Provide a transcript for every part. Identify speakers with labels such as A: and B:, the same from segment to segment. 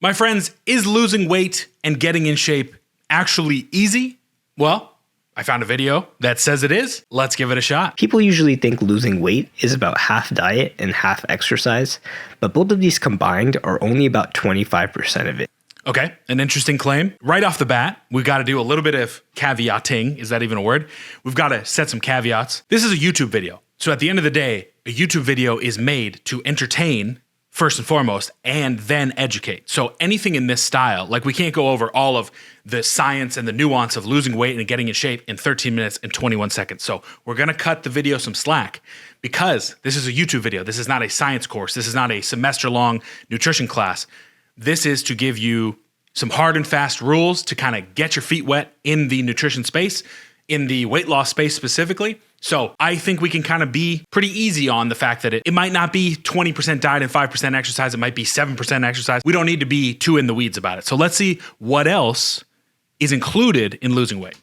A: My friends, is losing weight and getting in shape actually easy? Well, I found a video that says it is. Let's give it a shot.
B: People usually think losing weight is about half diet and half exercise, but both of these combined are only about 25% of it.
A: Okay, an interesting claim. Right off the bat, we've got to do a little bit of caveating. Is that even a word? We've got to set some caveats. This is a YouTube video. So at the end of the day, a YouTube video is made to entertain first and foremost, and then educate. So anything in this style, like we can't go over all of the science and the nuance of losing weight and getting in shape in 13 minutes and 21 seconds. So we're gonna cut the video some slack because this is a YouTube video. This is not a science course. This is not a semester-long nutrition class. This is to give you some hard and fast rules to kind of get your feet wet in the nutrition space, in the weight loss space specifically. So I think we can kind of be pretty easy on the fact that it might not be 20% diet and 5% exercise. It might be 7% exercise. We don't need to be too in the weeds about it. So let's see what else is included in losing weight.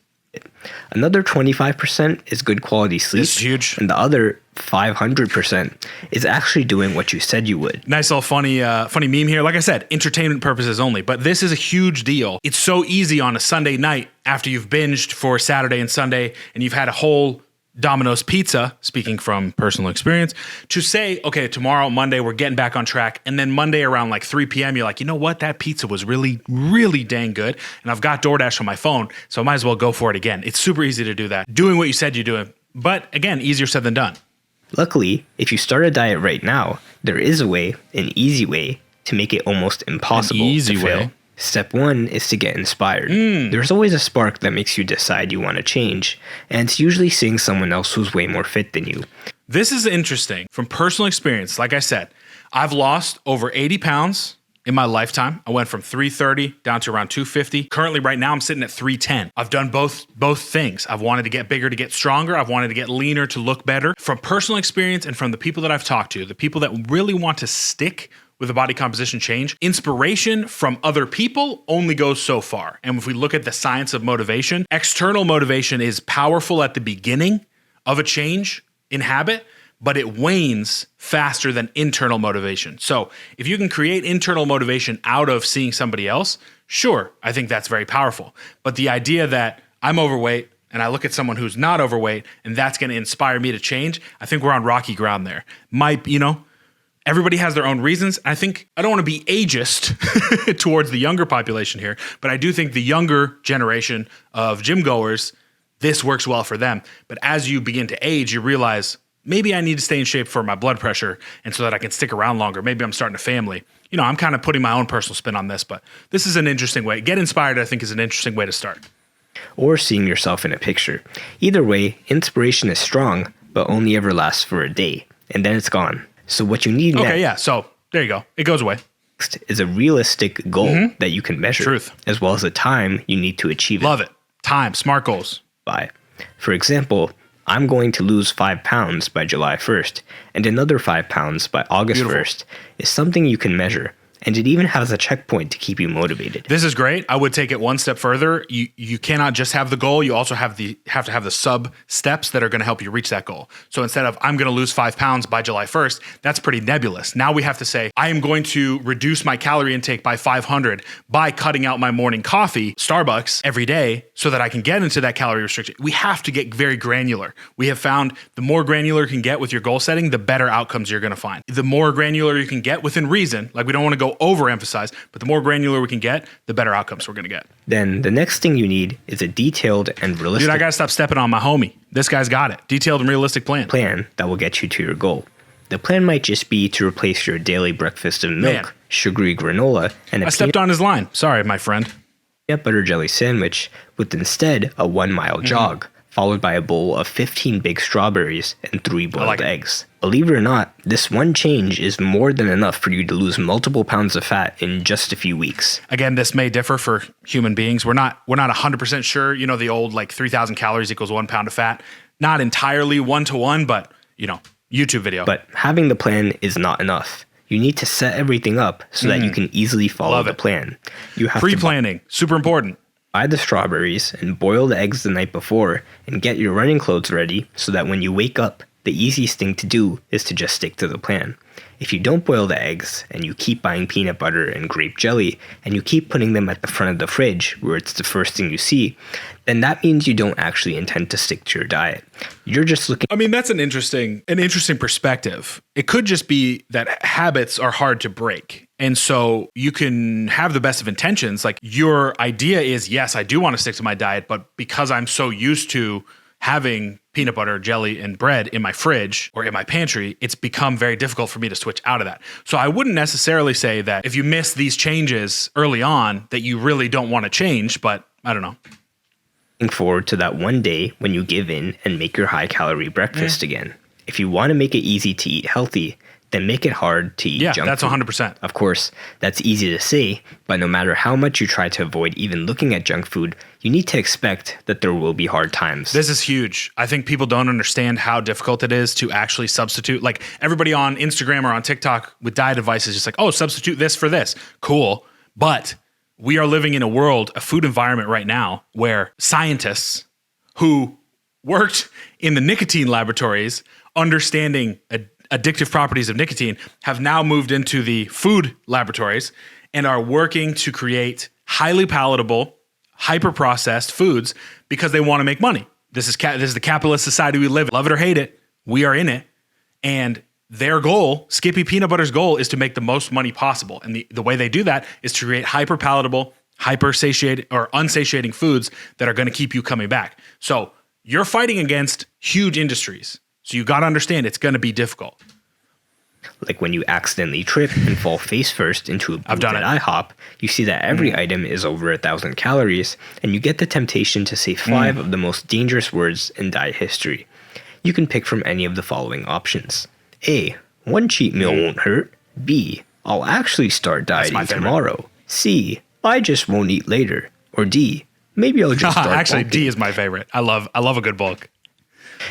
B: Another 25% is good quality sleep.
A: This is huge.
B: And the other 500% is actually doing what you said you would.
A: Nice little funny meme here. Like I said, entertainment purposes only, but this is a huge deal. It's so easy on a Sunday night after you've binged for Saturday and Sunday and you've had a whole Domino's pizza, speaking from personal experience, to say, okay, tomorrow, Monday, we're getting back on track. And then Monday around like 3 p.m., you're like, you know what? That pizza was really, really dang good. And I've got DoorDash on my phone, so I might as well go for it again. It's super easy to do that. Doing what you said you're doing. But again, easier said than done.
B: Luckily, if you start a diet right now, there is a way, an easy way, to make it almost impossible to fail. Step 1 is to get inspired. There's always a spark that makes you decide you want to change, and it's usually seeing someone else who's way more fit than you.
A: This is interesting. From personal experience, like I said, I've lost over 80 pounds in my lifetime. I went from 330 down to around 250. Currently, right now, I'm sitting at 310. I've done both things. I've wanted to get bigger to get stronger. I've wanted to get leaner to look better. From personal experience and from the people that I've talked to, the people that really want to stick with a body composition change, inspiration from other people only goes so far. And if we look at the science of motivation, external motivation is powerful at the beginning of a change in habit, but it wanes faster than internal motivation. So if you can create internal motivation out of seeing somebody else, sure, I think that's very powerful. But the idea that I'm overweight and I look at someone who's not overweight and that's going to inspire me to change, I think we're on rocky ground there. Everybody has their own reasons. I think I don't want to be ageist towards the younger population here, but I do think the younger generation of gym goers, this works well for them. But as you begin to age, you realize maybe I need to stay in shape for my blood pressure and so that I can stick around longer. Maybe I'm starting a family. I'm kind of putting my own personal spin on this, but this is an interesting way. Get inspired, I think, is an interesting way to start.
B: Or seeing yourself in a picture. Either way, inspiration is strong, but only ever lasts for a day, and then it's gone. So what you need next,
A: so there you go. It goes away.
B: Is a realistic goal that you can measure.
A: Truth.
B: As well as the time you need to achieve it.
A: Love it. Time, smart goals.
B: By. For example, I'm going to lose 5 pounds by July 1st, and another 5 pounds by August 1st is something you can measure. And it even has a checkpoint to keep you motivated.
A: This is great. I would take it one step further. You cannot just have the goal. You also have to have the sub steps that are going to help you reach that goal. So instead of I'm going to lose 5 pounds by July 1st, that's pretty nebulous. Now we have to say I am going to reduce my calorie intake by 500 by cutting out my morning coffee, Starbucks, every day so that I can get into that calorie restriction. We have to get very granular. We have found the more granular you can get with your goal setting, the better outcomes you're going to find. The more granular you can get within reason, like we don't want to go overemphasize, but the more granular we can get, the better outcomes we're going to get.
B: Then the next thing you need is a detailed and realistic...
A: Dude, I got to stop stepping on my homie. This guy's got it. Detailed and realistic plan
B: that will get you to your goal. The plan might just be to replace your daily breakfast of milk, sugary granola, and
A: I stepped on his line. Sorry, my friend.
B: Peanut butter jelly sandwich with instead a 1-mile jog, followed by a bowl of 15 big strawberries and 3 boiled eggs. Believe it or not, this one change is more than enough for you to lose multiple pounds of fat in just a few weeks.
A: Again, this may differ for human beings. We're not 100% sure, the old 3,000 calories equals 1 pound of fat. Not entirely one-to-one, but YouTube video.
B: But having the plan is not enough. You need to set everything up so that you can easily follow the plan. You have
A: pre-planning, super important.
B: Buy the strawberries and boil the eggs the night before and get your running clothes ready so that when you wake up, the easiest thing to do is to just stick to the plan. If you don't boil the eggs, and you keep buying peanut butter and grape jelly, and you keep putting them at the front of the fridge where it's the first thing you see, then that means you don't actually intend to stick to your diet. You're just looking.
A: I mean, that's an interesting perspective. It could just be that habits are hard to break. And so you can have the best of intentions. Like your idea is, yes, I do want to stick to my diet, but because I'm so used to having peanut butter, jelly, and bread in my fridge or in my pantry, it's become very difficult for me to switch out of that. So I wouldn't necessarily say that if you miss these changes early on that you really don't want to change, but I don't know.
B: Looking forward to that one day when you give in and make your high-calorie breakfast again. If you want to make it easy to eat healthy, then make it hard to eat junk food.
A: Yeah, that's 100%.
B: Of course, that's easy to say, but no matter how much you try to avoid even looking at junk food, you need to expect that there will be hard times.
A: This is huge. I think people don't understand how difficult it is to actually substitute. Like everybody on Instagram or on TikTok with diet advice is just like, oh, substitute this for this. Cool. But we are living in a world, a food environment right now where scientists who worked in the nicotine laboratories understanding addictive properties of nicotine have now moved into the food laboratories and are working to create highly palatable, hyper-processed foods because they want to make money. This is the capitalist society we live in. Love it or hate it, we are in it. And their goal, Skippy Peanut Butter's goal, is to make the most money possible. And the way they do that is to create hyper-palatable, hyper-satiated or unsatiating foods that are going to keep you coming back. So you're fighting against huge industries. So you got to understand it's going to be difficult.
B: Like when you accidentally trip and fall face first into a booth at IHOP, you see that every item is over 1,000 calories, and you get the temptation to say 5 of the most dangerous words in diet history. You can pick from any of the following options. A. One cheat meal won't hurt. B. I'll actually start dieting tomorrow. C. I just won't eat later. Or D. Maybe I'll just start
A: Actually,
B: bulking.
A: D is my favorite. I love a good bulk.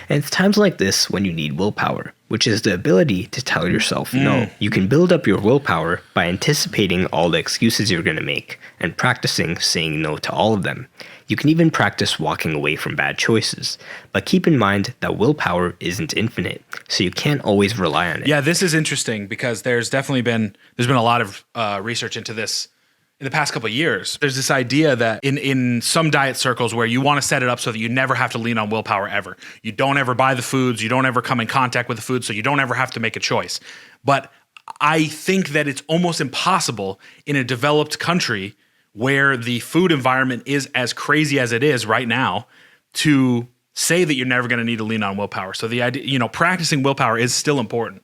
B: And it's times like this when you need willpower, which is the ability to tell yourself no. You can build up your willpower by anticipating all the excuses you're going to make and practicing saying no to all of them. You can even practice walking away from bad choices, but keep in mind that willpower isn't infinite, so you can't always rely on it.
A: Yeah, this is interesting because there's been a lot of research into this in the past couple of years. There's this idea that in some diet circles where you want to set it up so that you never have to lean on willpower ever. You don't ever buy the foods, you don't ever come in contact with the food, so you don't ever have to make a choice. But I think that it's almost impossible in a developed country where the food environment is as crazy as it is right now to say that you're never going to need to lean on willpower. So the idea, practicing willpower is still important.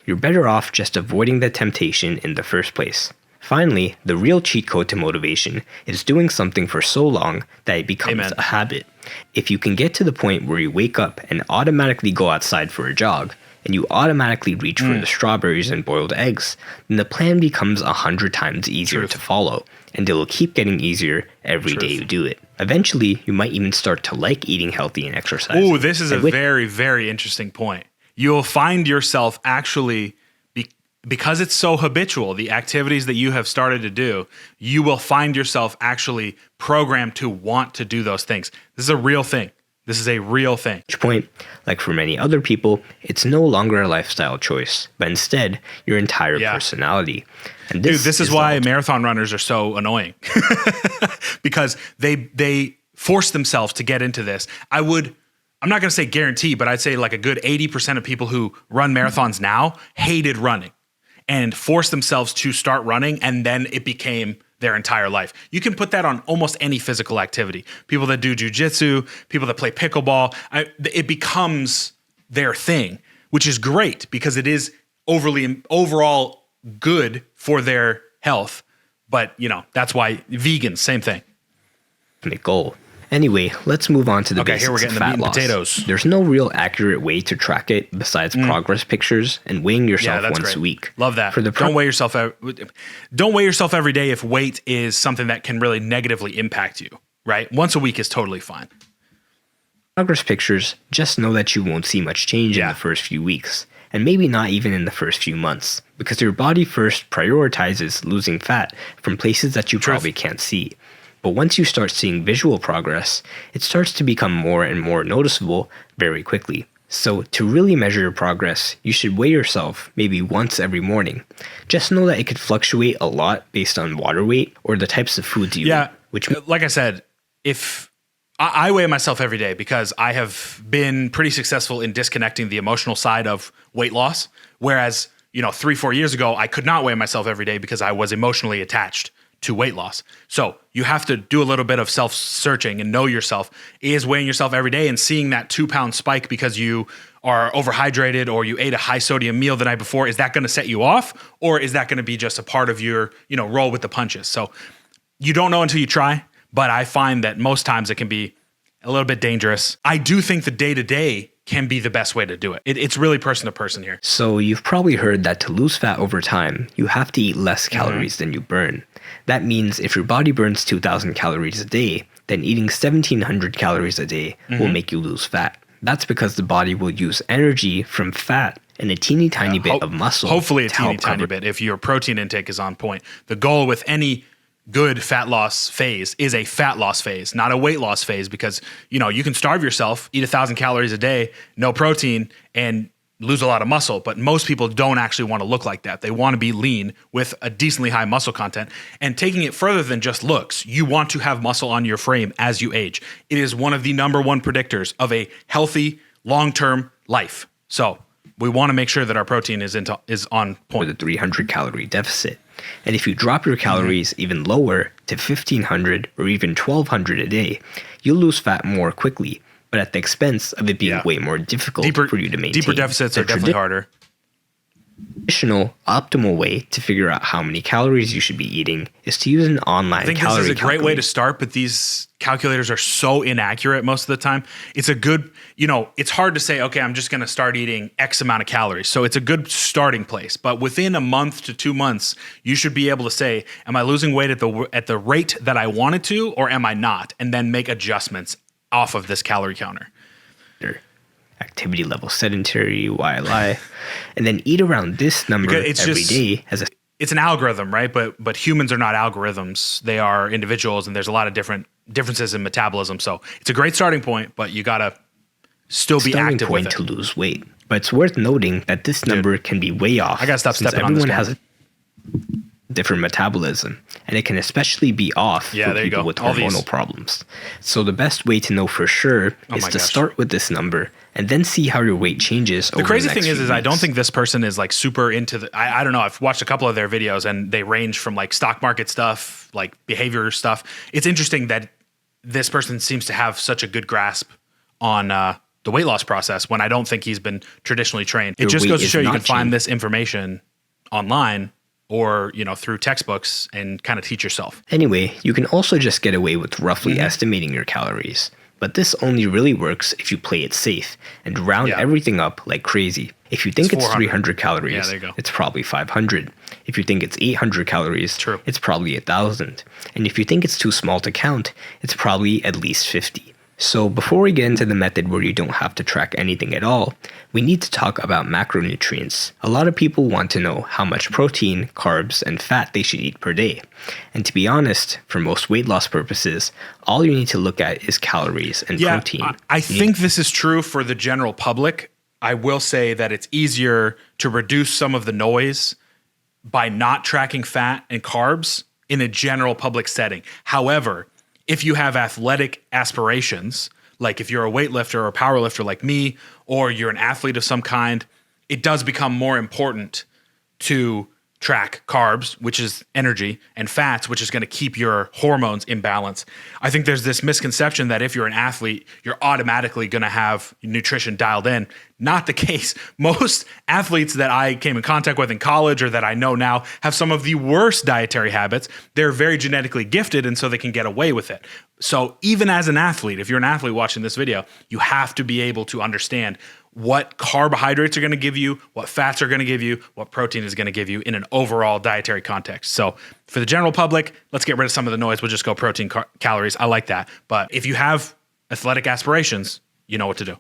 B: You're better off just avoiding the temptation in the first place. Finally, the real cheat code to motivation is doing something for so long that it becomes a habit. If you can get to the point where you wake up and automatically go outside for a jog, and you automatically reach for the strawberries and boiled eggs, then the plan becomes 100 times easier to follow, and it will keep getting easier every day you do it. Eventually, you might even start to like eating healthy and exercising.
A: Oh, this is a very, very interesting point. You'll find yourself actually, because it's so habitual, the activities that you have started to do, you will find yourself actually programmed to want to do those things. This is a real thing. This is a real thing.
B: At which point, like for many other people, it's no longer a lifestyle choice, but instead your entire personality. And
A: this is why marathon runners are so annoying because they force themselves to get into this. I'm not going to say guarantee, but I'd say like a good 80% of people who run marathons now hated running and forced themselves to start running, and then it became their entire life. You can put that on almost any physical activity. People that do jujitsu, people that play pickleball, it becomes their thing, which is great because it is overall good for their health. But, that's why vegans, same thing.
B: Goal. Anyway, let's move on to the basics
A: here we're getting
B: of fat
A: the meat and
B: loss.
A: potatoes.
B: There's no real accurate way to track it besides progress pictures and weighing yourself once a week.
A: Love that. Don't weigh yourself. Don't weigh yourself every day if weight is something that can really negatively impact you. Right? Once a week is totally fine.
B: Progress pictures, just know that you won't see much change in the first few weeks, and maybe not even in the first few months, because your body first prioritizes losing fat from places that you probably can't see. But once you start seeing visual progress, it starts to become more and more noticeable very quickly. So to really measure your progress, you should weigh yourself maybe once every morning. Just know that it could fluctuate a lot based on water weight or the types of foods you eat.
A: Which, like I said, if I weigh myself every day because I have been pretty successful in disconnecting the emotional side of weight loss. Whereas, 3-4 years ago, I could not weigh myself every day because I was emotionally attached to weight loss. So you have to do a little bit of self-searching and know yourself. Is weighing yourself every day and seeing that 2-pound spike because you are overhydrated or you ate a high sodium meal the night before, is that going to set you off? Or is that going to be just a part of your, roll with the punches? So you don't know until you try, but I find that most times it can be a little bit dangerous. I do think the day-to-day can be the best way to do it. It's really person to person here.
B: So you've probably heard that to lose fat over time, you have to eat less calories than you burn. That means if your body burns 2,000 calories a day, then eating 1,700 calories a day will make you lose fat. That's because the body will use energy from fat and a teeny tiny bit of muscle.
A: Hopefully a teeny tiny bit if your protein intake is on point. The goal with any good fat loss phase is a fat loss phase, not a weight loss phase, because you can starve yourself, eat 1,000 calories a day, no protein, and lose a lot of muscle. But most people don't actually want to look like that. They want to be lean with a decently high muscle content. And taking it further than just looks, you want to have muscle on your frame as you age. It is one of the number one predictors of a healthy long-term life. So we want to make sure that our protein is on point.
B: With a 300 calorie deficit. And if you drop your calories even lower to 1,500 or even 1,200 a day, you'll lose fat more quickly, but at the expense of it being way more difficult for you to maintain.
A: Deeper deficits are definitely harder.
B: Traditional optimal way to figure out how many calories you should be eating is to use an online calorie calculator.
A: I think this is a great way to start, but these calculators are so inaccurate most of the time. It's a good, it's hard to say, okay, I'm just going to start eating X amount of calories. So it's a good starting place. But within a month to 2 months, you should be able to say, am I losing weight at the rate that I wanted to, or am I not? And then make adjustments off of this calorie counter.
B: Activity level sedentary, YLI, and then eat around this number every day.
A: It's an algorithm, right? But humans are not algorithms. They are individuals, and there's a lot of differences in metabolism. So it's a great starting point, but you gotta still be active with it.
B: To lose weight. But it's worth noting that this number can be way off.
A: I gotta stop stepping on this.
B: Everyone has a different metabolism, and it can especially be off for people with hormonal problems. So the best way to know for sure is to start with this number and then see how your weight changes over the
A: crazy
B: next
A: thing
B: few
A: is I don't think this person is like super into the, I don't know, I've watched a couple of their videos and they range from like stock market stuff, like behavior stuff. It's interesting that this person seems to have such a good grasp on the weight loss process when I don't think he's been traditionally trained. It just goes to show you can find this information online or, through textbooks and kind of teach yourself.
B: Anyway, you can also just get away with roughly estimating your calories. But this only really works if you play it safe and round everything up like crazy. If you think it's 300 calories, it's probably 500. If you think it's 800 calories, it's probably 1,000. And if you think it's too small to count, it's probably at least 50. So before we get into the method where you don't have to track anything at all, we need to talk about macronutrients. A lot of people want to know how much protein, carbs, and fat they should eat per day. And to be honest, for most weight loss purposes, all you need to look at is calories and protein.
A: I think this is true for the general public. I will say that it's easier to reduce some of the noise by not tracking fat and carbs in a general public setting. However, if you have athletic aspirations, like if you're a weightlifter or a powerlifter like me, or you're an athlete of some kind, it does become more important to track carbs, which is energy, and fats, which is going to keep your hormones in balance. I think there's this misconception that if you're an athlete, you're automatically going to have nutrition dialed in. Not the case. Most athletes that I came in contact with in college or that I know now have some of the worst dietary habits. They're very genetically gifted, and so they can get away with it. So even as an athlete, if you're an athlete watching this video, you have to be able to understand what carbohydrates are going to give you, what fats are going to give you, what protein is going to give you in an overall dietary context. So for the general public, let's get rid of some of the noise. We'll just go protein, calories. I like that. But if you have athletic aspirations, you know what to do.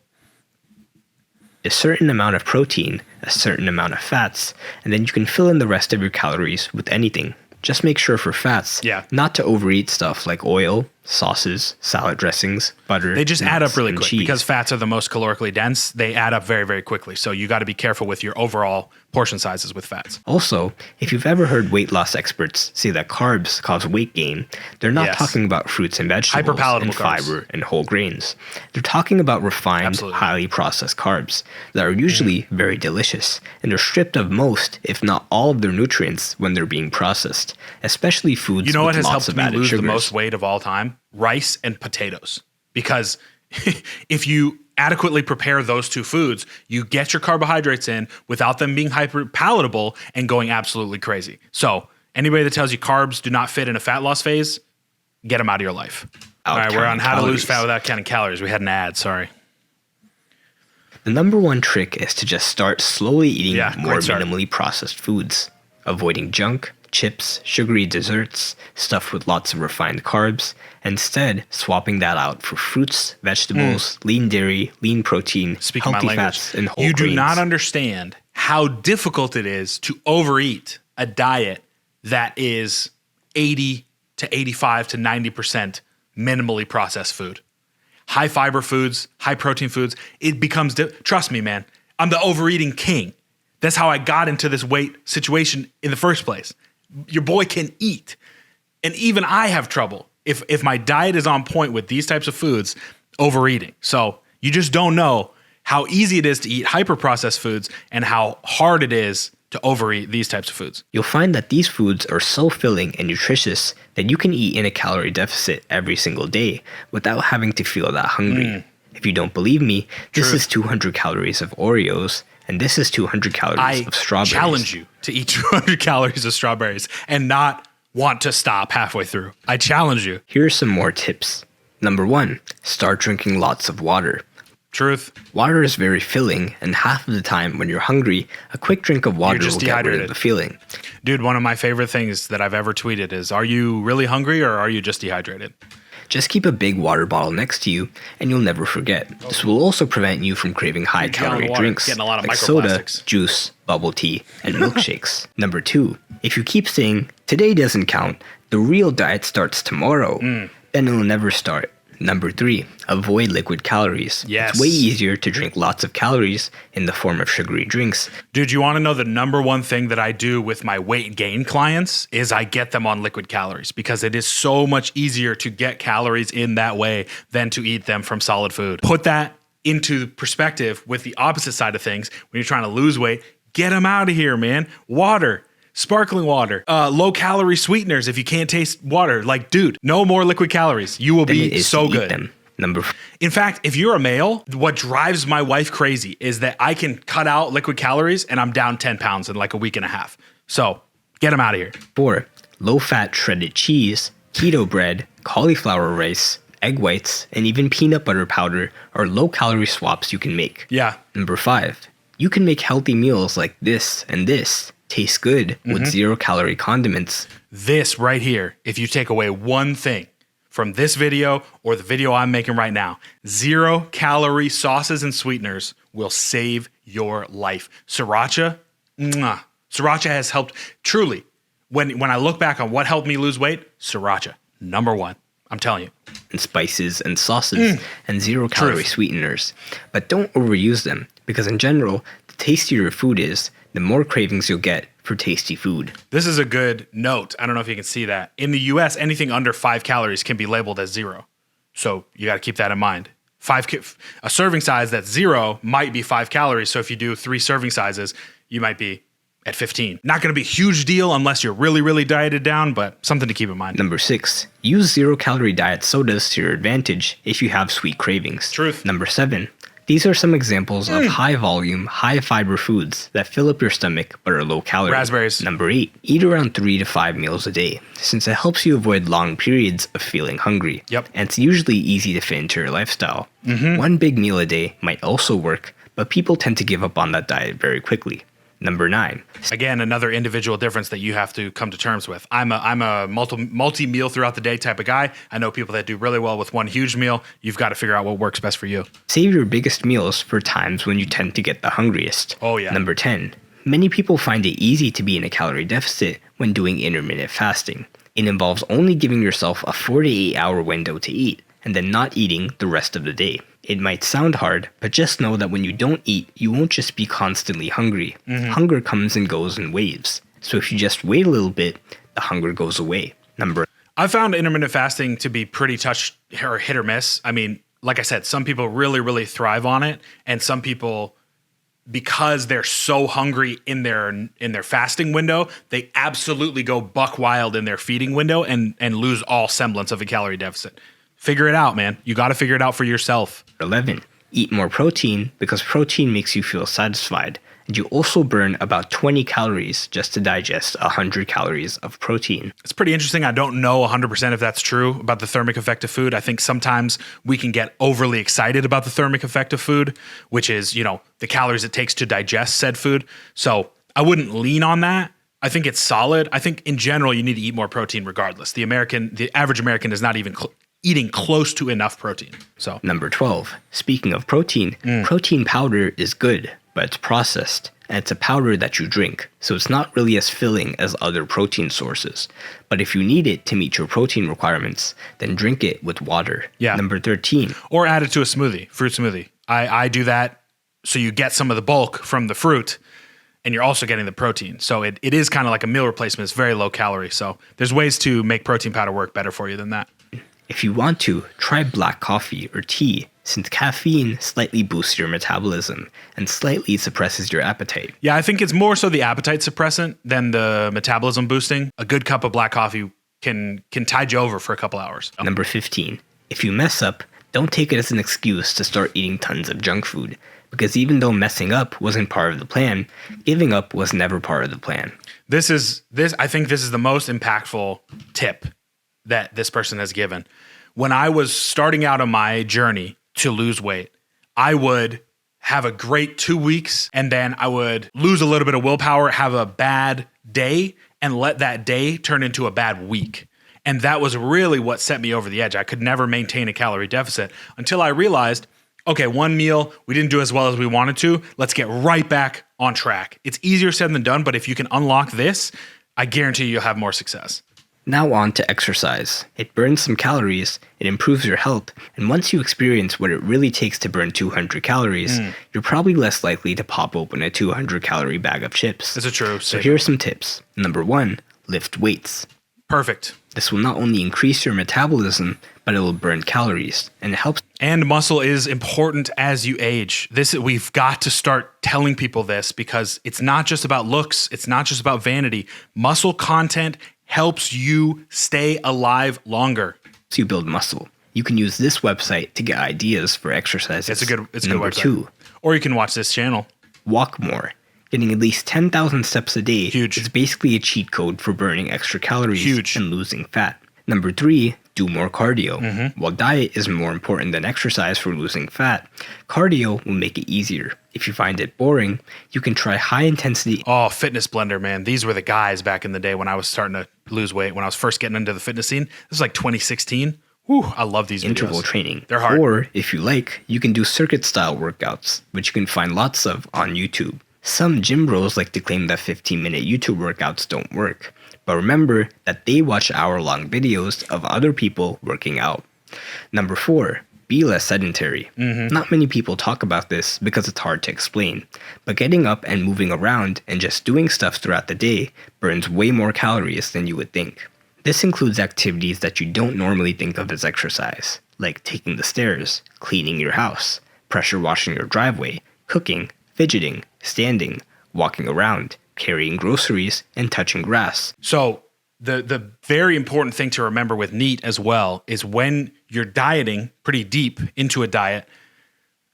B: A certain amount of protein, a certain amount of fats, and then you can fill in the rest of your calories with anything. Just make sure for fats, not to overeat stuff like oil, sauces, salad dressings, butter.
A: They just add up really quick
B: cheese.
A: because fats are the most calorically dense. They add up very, very quickly. So you got to be careful with your overall portion sizes with fats.
B: Also, if you've ever heard weight loss experts say that carbs cause weight gain, they're not talking about fruits and vegetables and fiber and whole grains. They're talking about refined, highly processed carbs that are usually very delicious and are stripped of most, if not all, of their nutrients when they're being processed, especially foods with lots of added sugars. You know what has helped me lose the most weight of all time? Rice and potatoes. Because if you adequately prepare those two foods, you get your carbohydrates in without them being hyper palatable and going absolutely crazy. So anybody that tells you carbs do not fit in a fat loss phase, get them out of your life. All right, we're on how to lose fat without counting calories. We had an ad, sorry. The number one trick is to just start slowly eating more minimally processed foods, avoiding junk, chips, sugary desserts, stuff with lots of refined carbs, instead swapping that out for fruits, vegetables, lean dairy, lean protein, healthy fats, and whole grains. You do not understand how difficult it is to overeat a diet that is 80 to 85 to 90% minimally processed food. High fiber foods, high protein foods, it becomes, trust me, man, I'm the overeating king. That's how I got into this weight situation in the first place. Your boy can eat. And even I have trouble if my diet is on point with these types of foods, overeating. So you just don't know how easy it is to eat hyper-processed foods and how hard it is to overeat these types of foods. You'll find that these foods are so filling and nutritious that you can eat in a calorie deficit every single day without having to feel that hungry. If you don't believe me, this is 200 calories of Oreos, and this is 200 calories of strawberries. I challenge you to eat 200 calories of strawberries and not want to stop halfway through. I challenge you. Here are some more tips. Number 1, start drinking lots of water. Truth. Water is very filling, and half of the time when you're hungry, a quick drink of water will get rid of the feeling. Dude, one of my favorite things that I've ever tweeted is, are you really hungry or are you just dehydrated? Just keep a big water bottle next to you, and you'll never forget. This will also prevent you from craving high-calorie drinks like soda, juice, bubble tea, and milkshakes. Number 2, if you keep saying, today doesn't count, the real diet starts tomorrow, then it'll never start. Number 3, avoid liquid calories. Yes. It's way easier to drink lots of calories in the form of sugary drinks. Dude, you want to know the number one thing that I do with my weight gain clients is I get them on liquid calories because it is so much easier to get calories in that way than to eat them from solid food. Put that into perspective with the opposite side of things. When you're trying to lose weight, get them out of here, man. Water. Sparkling water, low calorie sweeteners if you can't taste water. Like, dude, no more liquid calories. You will be so good. In fact, if you're a male, what drives my wife crazy is that I can cut out liquid calories and I'm down 10 pounds in like a week and a half. So get them out of here. 4, low fat shredded cheese, keto bread, cauliflower rice, egg whites, and even peanut butter powder are low calorie swaps you can make. Yeah. Number 5, you can make healthy meals like this and this. Tastes good with 0 calorie condiments. This right here, if you take away one thing from this video or the video I'm making right now, 0 calorie sauces and sweeteners will save your life. Sriracha, Sriracha has helped truly. When I look back on what helped me lose weight, Sriracha, number 1. I'm telling you. And spices and sauces and 0 calorie sweeteners. But don't overuse them because in general, the tastier your food is, the more cravings you'll get for tasty food. This is a good note. I don't know if you can see that. In the US, anything under 5 calories can be labeled as 0. So you got to keep that in mind. A serving size that's 0 might be 5 calories. So if you do 3 serving sizes, you might be at 15. Not going to be a huge deal unless you're really, really dieted down, but something to keep in mind. Number 6, use 0 calorie diet sodas to your advantage if you have sweet cravings. Truth. Number 7, these are some examples of high volume, high fiber foods that fill up your stomach but are low calorie. Raspberries. Number 8, eat around 3 to 5 meals a day, since it helps you avoid long periods of feeling hungry. Yep. And it's usually easy to fit into your lifestyle. One big meal a day might also work, but people tend to give up on that diet very quickly. Number 9. Again, another individual difference that you have to come to terms with. I'm a multi-meal throughout the day type of guy. I know people that do really well with one huge meal. You've got to figure out what works best for you. Save your biggest meals for times when you tend to get the hungriest. Oh, yeah. Number 10. Many people find it easy to be in a calorie deficit when doing intermittent fasting. It involves only giving yourself a 4 to 8 hour window to eat, and then not eating the rest of the day. It might sound hard, but just know that when you don't eat, you won't just be constantly hungry. Hunger comes and goes in waves. So if you just wait a little bit, the hunger goes away.
A: I found intermittent fasting to be pretty hit or miss. I mean, like I said, some people really, really thrive on it, and some people, because they're so hungry in their fasting window, they absolutely go buck wild in their feeding window and lose all semblance of a calorie deficit. Figure it out, man. You got to figure it out for yourself.
B: 11. Eat more protein because protein makes you feel satisfied. And you also burn about 20 calories just to digest 100 calories of protein.
A: It's pretty interesting. I don't know 100% if that's true about the thermic effect of food. I think sometimes we can get overly excited about the thermic effect of food, which is, the calories it takes to digest said food. So I wouldn't lean on that. I think it's solid. I think in general, you need to eat more protein regardless. The average American is not even eating close to enough protein. So
B: Number 12. Speaking of protein, protein powder is good, but it's processed, and it's a powder that you drink, so it's not really as filling as other protein sources. But if you need it to meet your protein requirements, then drink it with water.
A: Yeah.
B: Number 13.
A: Or add it to a smoothie, fruit smoothie. I do that so you get some of the bulk from the fruit, and you're also getting the protein. So it is kind of like a meal replacement. It's very low calorie. So there's ways to make protein powder work better for you than that.
B: If you want to, try black coffee or tea, since caffeine slightly boosts your metabolism and slightly suppresses your appetite.
A: Yeah, I think it's more so the appetite suppressant than the metabolism boosting. A good cup of black coffee can tide you over for a couple hours.
B: Number 15. If you mess up, don't take it as an excuse to start eating tons of junk food, because even though messing up wasn't part of the plan, giving up was never part of the plan.
A: I think this is the most impactful tip that this person has given. When I was starting out on my journey to lose weight, I would have a great 2 weeks, and then I would lose a little bit of willpower, have a bad day, and let that day turn into a bad week. And that was really what set me over the edge. I could never maintain a calorie deficit until I realized, okay, one meal, we didn't do as well as we wanted to. Let's get right back on track. It's easier said than done, but if you can unlock this, I guarantee you'll have more success.
B: Now on to exercise. It burns some calories, it improves your health, and once you experience what it really takes to burn 200 calories, you're probably less likely to pop open a 200-calorie bag of chips.
A: That's a true
B: So here are some tips. Number 1, lift weights.
A: Perfect.
B: This will not only increase your metabolism, but it will burn calories, and it helps.
A: And muscle is important as you age. We've got to start telling people this, because it's not just about looks. It's not just about vanity. Muscle content helps you stay alive longer.
B: So you build muscle. You can use this website to get ideas for exercises.
A: It's a good
B: Number
A: website.
B: 2,
A: or you can watch this channel.
B: walk more. Getting at least 10,000 steps a day
A: Huge.
B: is basically a cheat code for burning extra calories
A: Huge.
B: and losing fat. Number 3, do more cardio. While diet is more important than exercise for losing fat, cardio will make it easier. If you find it boring, you can try high intensity.
A: Oh, Fitness Blender, man. These were the guys back in the day when I was starting to lose weight, when I was first getting into the fitness scene. This was like 2016. Whew, I love these
B: interval
A: videos.
B: Training.
A: They're hard.
B: Or, if you like, you can do circuit style workouts, which you can find lots of on YouTube. Some gym bros like to claim that 15-minute YouTube workouts don't work, but remember that they watch hour-long videos of other people working out. Number 4, be less sedentary. Not many people talk about this because it's hard to explain, but getting up and moving around and just doing stuff throughout the day burns way more calories than you would think. This includes activities that you don't normally think of as exercise, like taking the stairs, cleaning your house, pressure washing your driveway, cooking, fidgeting, standing, walking around, carrying groceries, and touching grass.
A: So the very important thing to remember with NEAT as well is when you're dieting pretty deep into a diet,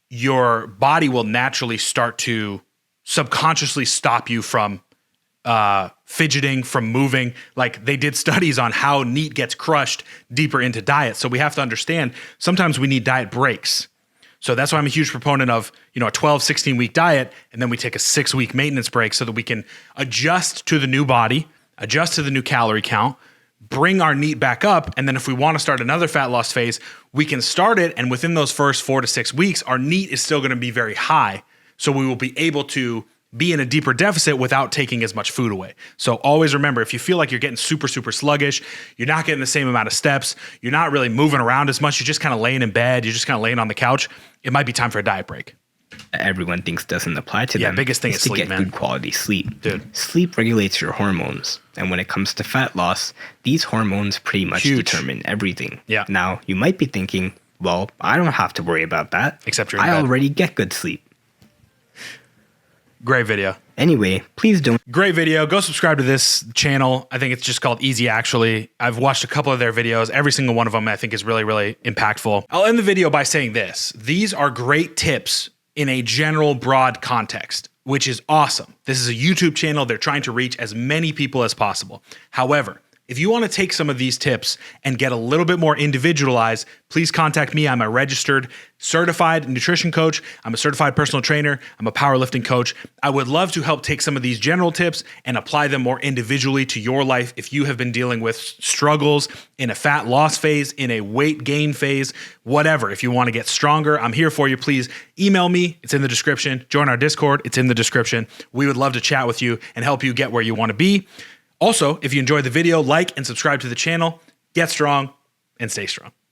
A: your body will naturally start to subconsciously stop you from fidgeting, from moving. Like, they did studies on how NEAT gets crushed deeper into diet. So we have to understand sometimes we need diet breaks. So that's why I'm a huge proponent of, a 12, 16-week diet, and then we take a 6-week maintenance break so that we can adjust to the new body, adjust to the new calorie count, bring our NEAT back up, and then if we want to start another fat loss phase, we can start it, and within those first 4 to 6 weeks, our NEAT is still going to be very high. So we will be able to be in a deeper deficit without taking as much food away. So always remember, if you feel like you're getting super, super sluggish, you're not getting the same amount of steps, you're not really moving around as much, you're just kind of laying in bed, you're just kind of laying on the couch, it might be time for a diet break.
B: Everyone thinks doesn't apply to them.
A: Yeah, biggest thing is
B: to
A: sleep,
B: get
A: man.
B: good quality sleep.
A: Dude.
B: Sleep regulates your hormones. And when it comes to fat loss, these hormones pretty much determine everything.
A: Yeah.
B: Now, you might be thinking, well, I don't have to worry about that.
A: Except you're in
B: I
A: bed.
B: already get good sleep.
A: Great video.
B: Anyway, please don't.
A: Great video. Go subscribe to this channel. I think it's just called Easy Actually. I've watched a couple of their videos. Every single one of them I think is really, really impactful. I'll end the video by saying this. These are great tips in a general, broad context, which is awesome. This is a YouTube channel. They're trying to reach as many people as possible. However, if you want to take some of these tips and get a little bit more individualized, please contact me. I'm a registered certified nutrition coach. I'm a certified personal trainer. I'm a powerlifting coach. I would love to help take some of these general tips and apply them more individually to your life. If you have been dealing with struggles in a fat loss phase, in a weight gain phase, whatever, if you want to get stronger, I'm here for you. Please email me. It's in the description. Join our Discord. It's in the description. We would love to chat with you and help you get where you want to be. Also, if you enjoyed the video, like and subscribe to the channel. Get strong and stay strong.